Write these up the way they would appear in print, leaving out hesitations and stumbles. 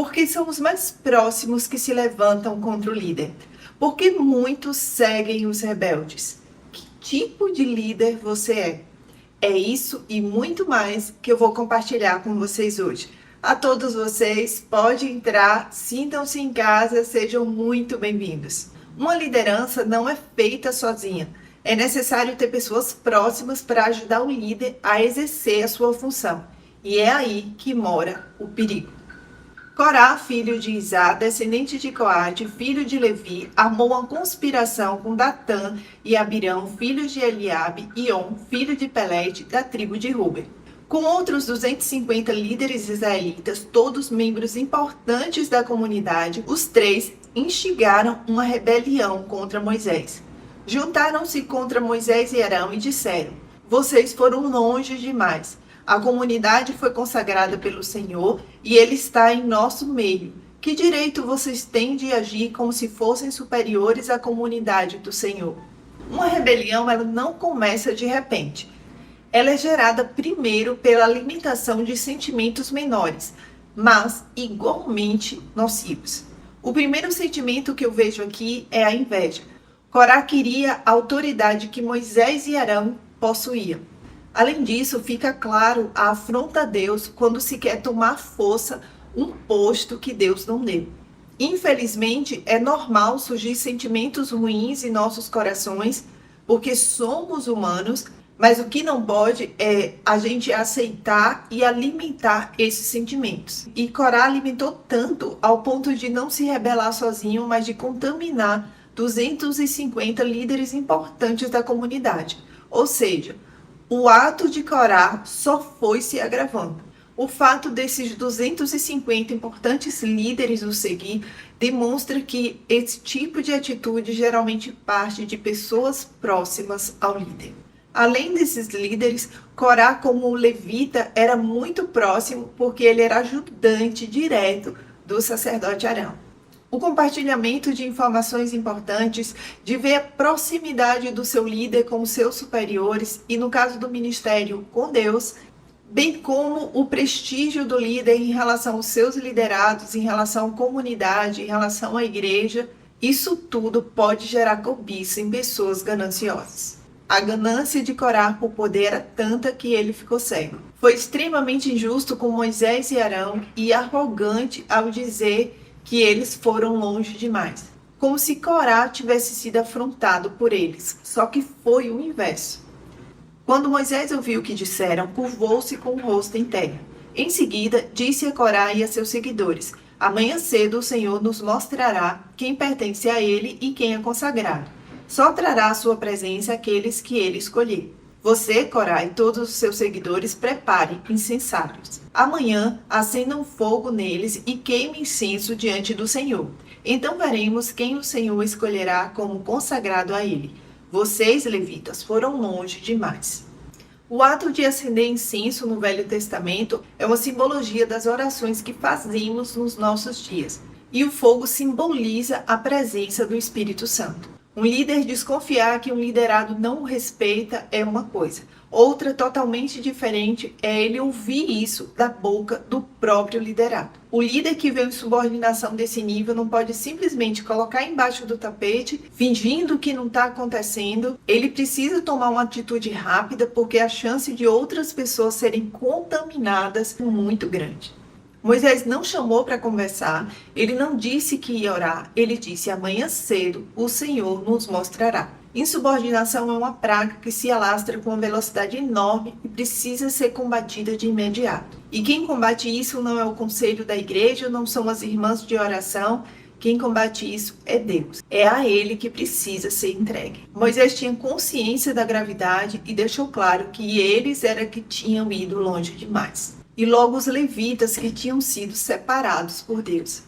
Porque são os mais próximos que se levantam contra o líder. Porque muitos seguem os rebeldes. Que tipo de líder você é? É isso e muito mais que eu vou compartilhar com vocês hoje. A todos vocês, pode entrar, sintam-se em casa, sejam muito bem-vindos. Uma liderança não é feita sozinha. É necessário ter pessoas próximas para ajudar o líder a exercer a sua função. E é aí que mora o perigo. Corá, filho de Izá, descendente de Coate, filho de Levi, armou uma conspiração com Datã e Abirão, filhos de Eliabe, e On, filho de Pelete, da tribo de Ruben. Com outros 250 líderes israelitas, todos membros importantes da comunidade, os três instigaram uma rebelião contra Moisés. Juntaram-se contra Moisés e Arão e disseram: vocês foram longe demais. A comunidade foi consagrada pelo Senhor e Ele está em nosso meio. Que direito vocês têm de agir como se fossem superiores à comunidade do Senhor? Uma rebelião, ela não começa de repente. Ela é gerada primeiro pela alimentação de sentimentos menores, mas igualmente nocivos. O primeiro sentimento que eu vejo aqui é a inveja. Corá queria a autoridade que Moisés e Arão possuíam. Além disso, fica claro a afronta a Deus quando se quer tomar força um posto que Deus não deu. Infelizmente, é normal surgir sentimentos ruins em nossos corações, porque somos humanos, mas o que não pode é a gente aceitar e alimentar esses sentimentos. E Corá alimentou tanto ao ponto de não se rebelar sozinho, mas de contaminar 250 líderes importantes da comunidade. Ou seja, o ato de Corá só foi se agravando. O fato desses 250 importantes líderes o seguir demonstra que esse tipo de atitude geralmente parte de pessoas próximas ao líder. Além desses líderes, Corá, como levita, era muito próximo porque ele era ajudante direto do sacerdote Arão. O compartilhamento de informações importantes, de ver a proximidade do seu líder com os seus superiores e, no caso do ministério, com Deus, bem como o prestígio do líder em relação aos seus liderados, em relação à comunidade, em relação à igreja, isso tudo pode gerar cobiça em pessoas gananciosas. A ganância de Corá por poder era tanta que ele ficou cego. Foi extremamente injusto com Moisés e Arão e arrogante ao dizer que eles foram longe demais. Como se Corá tivesse sido afrontado por eles, só que foi o inverso. Quando Moisés ouviu o que disseram, curvou-se com o rosto em terra. Em seguida, disse a Corá e a seus seguidores: amanhã cedo o Senhor nos mostrará quem pertence a ele e quem é consagrado. Só trará à sua presença aqueles que ele escolher. Você, Corá, e todos os seus seguidores, preparem incensários. Amanhã acendam fogo neles e queimem incenso diante do Senhor. Então veremos quem o Senhor escolherá como consagrado a ele. Vocês, levitas, foram longe demais. O ato de acender incenso no Velho Testamento é uma simbologia das orações que fazemos nos nossos dias. E o fogo simboliza a presença do Espírito Santo. Um líder desconfiar que um liderado não o respeita é uma coisa. Outra totalmente diferente é ele ouvir isso da boca do próprio liderado. O líder que vê insubordinação desse nível não pode simplesmente colocar embaixo do tapete, fingindo que não está acontecendo. Ele precisa tomar uma atitude rápida, porque a chance de outras pessoas serem contaminadas é muito grande. Moisés não chamou para conversar, ele não disse que ia orar, ele disse: amanhã cedo o Senhor nos mostrará. Insubordinação é uma praga que se alastra com uma velocidade enorme e precisa ser combatida de imediato. E quem combate isso não é o conselho da igreja, não são as irmãs de oração. Quem combate isso é Deus. É a Ele que precisa ser entregue. Moisés tinha consciência da gravidade e deixou claro que eles era que tinham ido longe demais. E logo os levitas que tinham sido separados por Deus.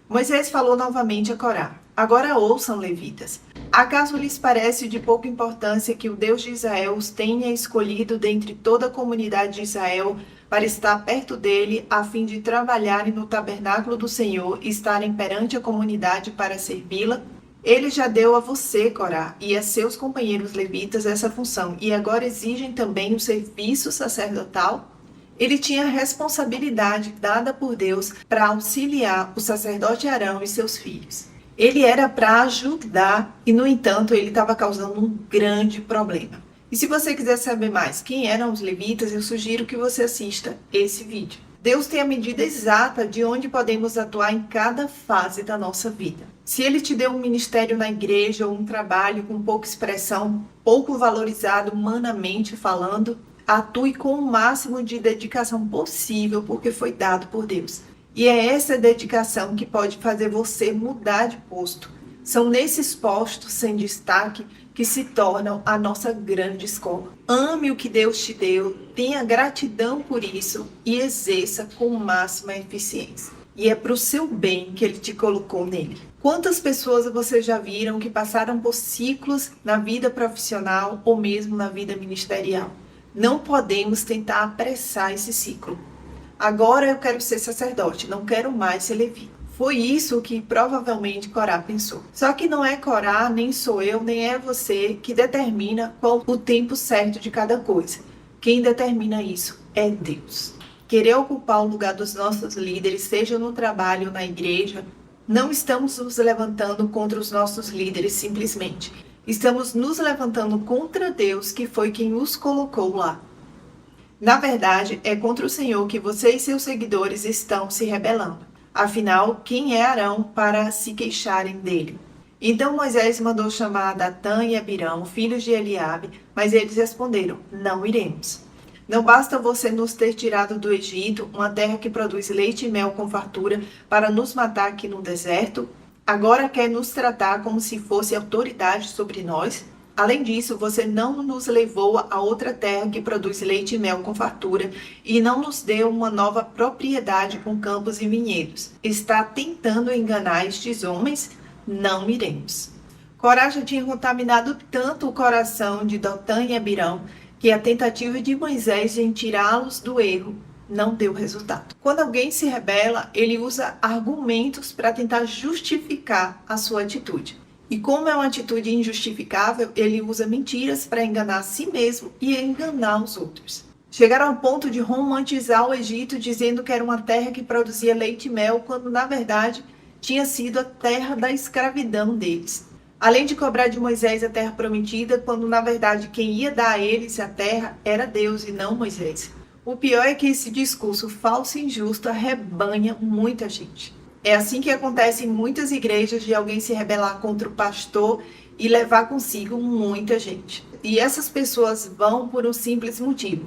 Moisés falou novamente a Corá: agora ouçam, levitas. Acaso lhes parece de pouca importância que o Deus de Israel os tenha escolhido dentre toda a comunidade de Israel para estar perto dele, a fim de trabalharem no tabernáculo do Senhor e estarem perante a comunidade para servi-la? Ele já deu a você, Corá, e a seus companheiros levitas essa função, e agora exigem também o serviço sacerdotal? Ele tinha a responsabilidade dada por Deus para auxiliar o sacerdote Arão e seus filhos. Ele era para ajudar e, no entanto, ele estava causando um grande problema. E se você quiser saber mais quem eram os levitas, eu sugiro que você assista esse vídeo. Deus tem a medida exata de onde podemos atuar em cada fase da nossa vida. Se Ele te deu um ministério na igreja ou um trabalho com pouca expressão, pouco valorizado humanamente falando, atue com o máximo de dedicação possível, porque foi dado por Deus. E é essa dedicação que pode fazer você mudar de posto. São nesses postos sem destaque que se tornam a nossa grande escola. Ame o que Deus te deu, tenha gratidão por isso e exerça com máxima eficiência. E é para o seu bem que Ele te colocou nele. Quantas pessoas você já viram que passaram por ciclos na vida profissional ou mesmo na vida ministerial? Não podemos tentar apressar esse ciclo. Agora eu quero ser sacerdote, não quero mais ser levita. Foi isso que provavelmente Corá pensou. Só que não é Corá, nem sou eu, nem é você que determina qual o tempo certo de cada coisa. Quem determina isso é Deus. Querer ocupar o lugar dos nossos líderes, seja no trabalho ou na igreja, não estamos nos levantando contra os nossos líderes simplesmente. Estamos nos levantando contra Deus, que foi quem os colocou lá. Na verdade, é contra o Senhor que você e seus seguidores estão se rebelando. Afinal, quem é Arão para se queixarem dele? Então Moisés mandou chamar Datã e Abirão, filhos de Eliabe, mas eles responderam: não iremos. Não basta você nos ter tirado do Egito, uma terra que produz leite e mel com fartura, para nos matar aqui no deserto? Agora quer nos tratar como se fosse autoridade sobre nós? Além disso, você não nos levou a outra terra que produz leite e mel com fartura e não nos deu uma nova propriedade com campos e vinhedos. Está tentando enganar estes homens? Não iremos. Corá já tinha contaminado tanto o coração de Datã e Abirão que a tentativa de Moisés em tirá-los do erro não deu resultado. Quando alguém se rebela, ele usa argumentos para tentar justificar a sua atitude. E como é uma atitude injustificável, ele usa mentiras para enganar a si mesmo e enganar os outros. Chegaram ao ponto de romantizar o Egito, dizendo que era uma terra que produzia leite e mel, quando na verdade tinha sido a terra da escravidão deles. Além de cobrar de Moisés a terra prometida, quando na verdade quem ia dar a eles a terra era Deus e não Moisés. O pior é que esse discurso falso e injusto arrebanha muita gente. É assim que acontece em muitas igrejas, de alguém se rebelar contra o pastor e levar consigo muita gente. E essas pessoas vão por um simples motivo: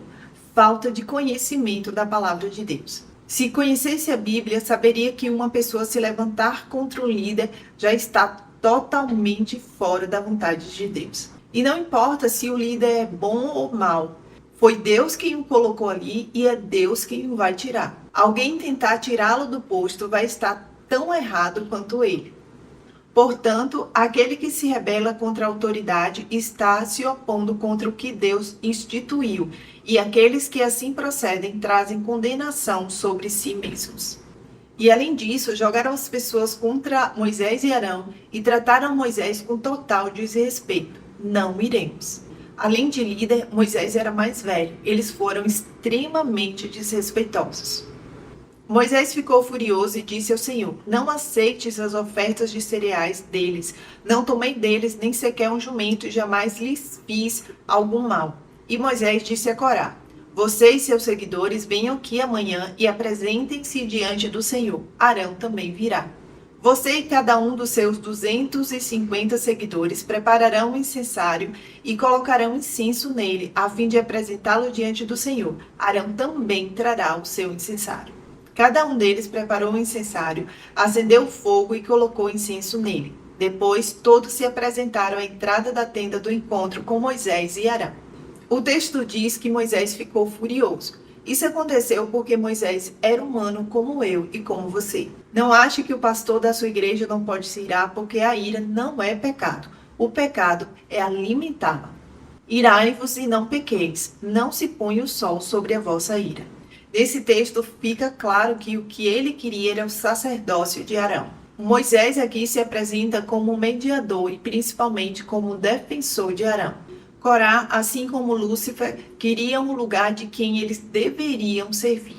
falta de conhecimento da palavra de Deus. Se conhecesse a Bíblia, saberia que uma pessoa se levantar contra um líder já está totalmente fora da vontade de Deus. E não importa se o líder é bom ou mau, foi Deus quem o colocou ali e é Deus quem o vai tirar. Alguém tentar tirá-lo do posto vai estar tão errado quanto ele. Portanto, aquele que se rebela contra a autoridade está se opondo contra o que Deus instituiu, e aqueles que assim procedem trazem condenação sobre si mesmos. E além disso, jogaram as pessoas contra Moisés e Arão e trataram Moisés com total desrespeito. Não iremos. Além de líder, Moisés era mais velho. Eles foram extremamente desrespeitosos. Moisés ficou furioso e disse ao Senhor: não aceites as ofertas de cereais deles. Não tomei deles nem sequer um jumento e jamais lhes fiz algum mal. E Moisés disse a Corá: você e seus seguidores venham aqui amanhã e apresentem-se diante do Senhor. Arão também virá. Você e cada um dos seus 250 seguidores prepararão um incensário e colocarão incenso nele, a fim de apresentá-lo diante do Senhor. Arão também trará o seu incensário. Cada um deles preparou um incensário, acendeu o fogo e colocou incenso nele. Depois, todos se apresentaram à entrada da tenda do encontro com Moisés e Arão. O texto diz que Moisés ficou furioso. Isso aconteceu porque Moisés era humano como eu e como você. Não ache que o pastor da sua igreja não pode se irar, porque a ira não é pecado. O pecado é alimentá-la. Irai-vos e não pequeis, não se ponha o sol sobre a vossa ira. Nesse texto fica claro que o que ele queria era o sacerdócio de Arão. Moisés aqui se apresenta como um mediador e principalmente como um defensor de Arão. Corá, assim como Lúcifer, queriam o lugar de quem eles deveriam servir.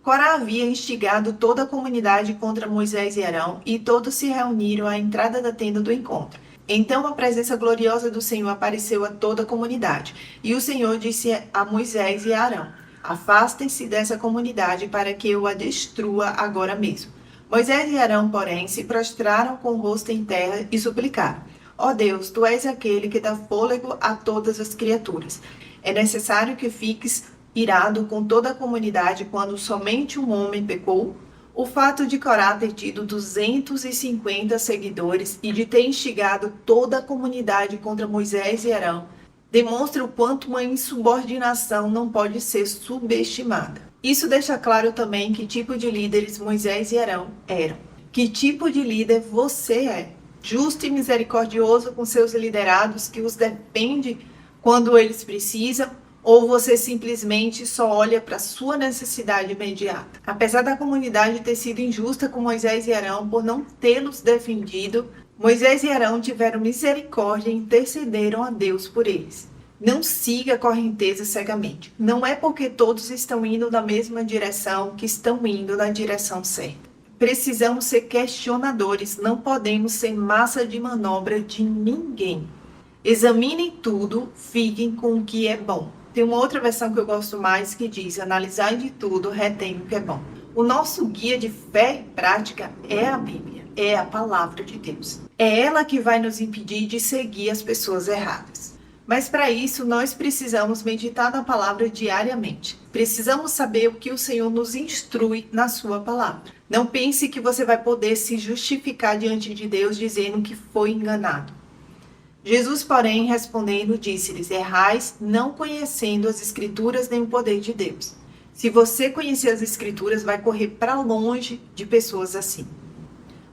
Corá havia instigado toda a comunidade contra Moisés e Arão, e todos se reuniram à entrada da tenda do encontro. Então a presença gloriosa do Senhor apareceu a toda a comunidade, e o Senhor disse a Moisés e a Arão: afastem-se dessa comunidade para que eu a destrua agora mesmo. Moisés e Arão, porém, se prostraram com o rosto em terra e suplicaram: ó Deus, tu és aquele que dá fôlego a todas as criaturas. É necessário que fiques irado com toda a comunidade quando somente um homem pecou? O fato de Corá ter tido 250 seguidores e de ter instigado toda a comunidade contra Moisés e Arão demonstra o quanto uma insubordinação não pode ser subestimada. Isso deixa claro também que tipo de líderes Moisés e Arão eram. Que tipo de líder você é? Justo e misericordioso com seus liderados que os defende quando eles precisam? Ou você simplesmente só olha para a sua necessidade imediata? Apesar da comunidade ter sido injusta com Moisés e Arão por não tê-los defendido, Moisés e Arão tiveram misericórdia e intercederam a Deus por eles. Não siga a correnteza cegamente. Não é porque todos estão indo na mesma direção que estão indo na direção certa. Precisamos ser questionadores, não podemos ser massa de manobra de ninguém. Examinem tudo, fiquem com o que é bom. Tem uma outra versão que eu gosto mais que diz: analisai de tudo, retém o que é bom. O nosso guia de fé e prática é a Bíblia, é a palavra de Deus. É ela que vai nos impedir de seguir as pessoas erradas. Mas para isso nós precisamos meditar na palavra diariamente. Precisamos saber o que o Senhor nos instrui na sua palavra. Não pense que você vai poder se justificar diante de Deus dizendo que foi enganado. Jesus, porém, respondendo, disse-lhes: errais, não conhecendo as Escrituras nem o poder de Deus. Se você conhecer as Escrituras, vai correr para longe de pessoas assim.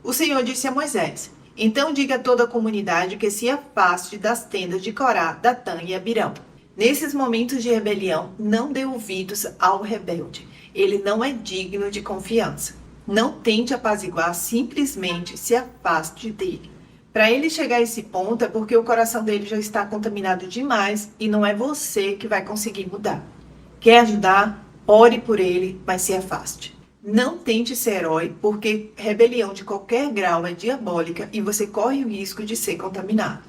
O Senhor disse a Moisés: então diga a toda a comunidade que se afaste das tendas de Corá, Datã e Abirão. Nesses momentos de rebelião, não dê ouvidos ao rebelde. Ele não é digno de confiança. Não tente apaziguar, simplesmente se afaste dele. Para ele chegar a esse ponto é porque o coração dele já está contaminado demais e não é você que vai conseguir mudar. Quer ajudar? Ore por ele, mas se afaste. Não tente ser herói, porque rebelião de qualquer grau é diabólica e você corre o risco de ser contaminado.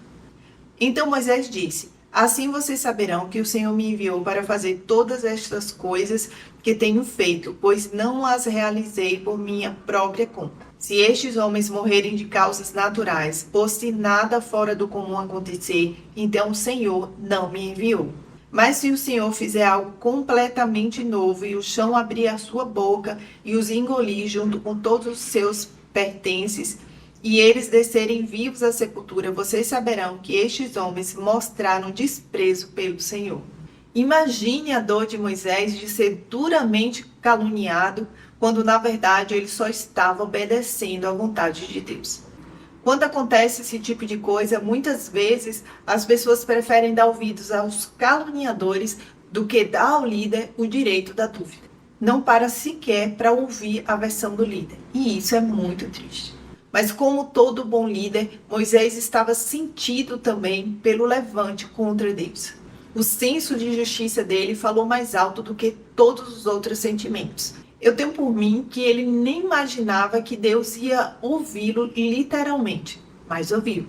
Então Moisés disse: assim vocês saberão que o Senhor me enviou para fazer todas estas coisas que tenho feito, pois não as realizei por minha própria conta. Se estes homens morrerem de causas naturais, ou se nada fora do comum acontecer, então o Senhor não me enviou. Mas se o Senhor fizer algo completamente novo e o chão abrir a sua boca e os engolir junto com todos os seus pertences, e eles descerem vivos à sepultura, vocês saberão que estes homens mostraram desprezo pelo Senhor. Imagine a dor de Moisés de ser duramente caluniado, quando na verdade ele só estava obedecendo à vontade de Deus. Quando acontece esse tipo de coisa, muitas vezes as pessoas preferem dar ouvidos aos caluniadores do que dar ao líder o direito da dúvida. Não para sequer para ouvir a versão do líder. E isso é muito triste. Mas como todo bom líder, Moisés estava sentido também pelo levante contra Deus. O senso de justiça dele falou mais alto do que todos os outros sentimentos. Eu tenho por mim que ele nem imaginava que Deus ia ouvi-lo literalmente, mas ouviu.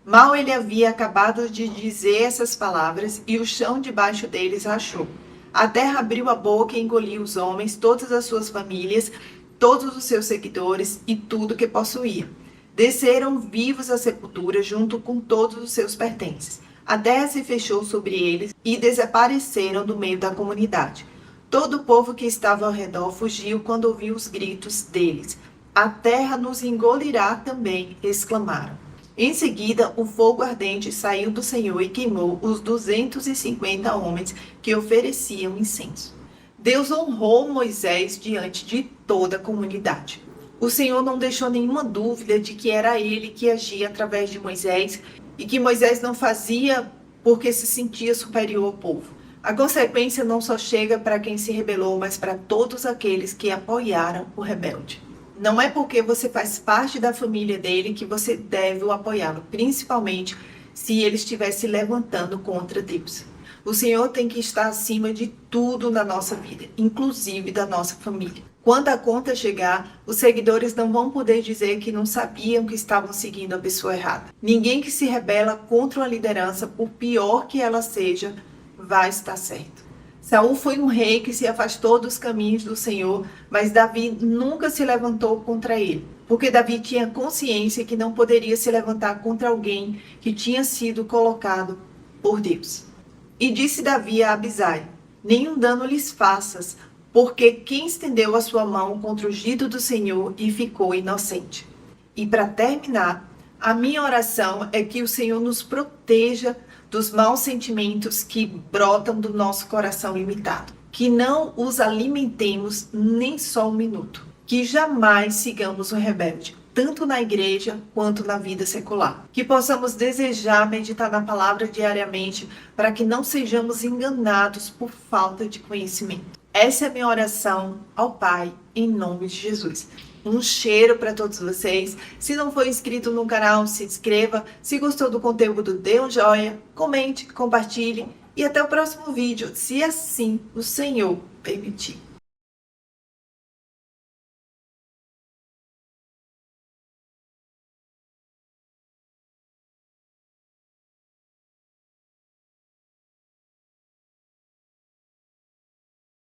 Mal ele havia acabado de dizer essas palavras e o chão debaixo deles rachou. A terra abriu a boca e engoliu os homens, todas as suas famílias, todos os seus seguidores e tudo que possuía. Desceram vivos à sepultura junto com todos os seus pertences. A terra se fechou sobre eles e desapareceram do meio da comunidade. Todo o povo que estava ao redor fugiu quando ouviu os gritos deles. A terra nos engolirá também, exclamaram. Em seguida, o fogo ardente saiu do Senhor e queimou os 250 homens que ofereciam incenso. Deus honrou Moisés diante de toda a comunidade. O Senhor não deixou nenhuma dúvida de que era ele que agia através de Moisés e que Moisés não fazia porque se sentia superior ao povo. A consequência não só chega para quem se rebelou, mas para todos aqueles que apoiaram o rebelde. Não é porque você faz parte da família dele que você deve o apoiá-lo, principalmente se ele estiver se levantando contra Deus. O Senhor tem que estar acima de tudo na nossa vida, inclusive da nossa família. Quando a conta chegar, os seguidores não vão poder dizer que não sabiam que estavam seguindo a pessoa errada. Ninguém que se rebela contra uma liderança, por pior que ela seja, vai estar certo. Saul foi um rei que se afastou dos caminhos do Senhor, mas Davi nunca se levantou contra ele, porque Davi tinha consciência que não poderia se levantar contra alguém que tinha sido colocado por Deus. E disse Davi a Abisai: nenhum dano lhes faças, porque quem estendeu a sua mão contra o ungido do Senhor e ficou inocente. E para terminar, a minha oração é que o Senhor nos proteja dos maus sentimentos que brotam do nosso coração limitado. Que não os alimentemos nem só um minuto. Que jamais sigamos o rebelde, tanto na igreja quanto na vida secular. Que possamos desejar meditar na palavra diariamente para que não sejamos enganados por falta de conhecimento. Essa é a minha oração ao Pai, em nome de Jesus. Um cheiro para todos vocês. Se não for inscrito no canal, se inscreva. Se gostou do conteúdo, dê um joinha, comente, compartilhe. E até o próximo vídeo, se assim o Senhor permitir.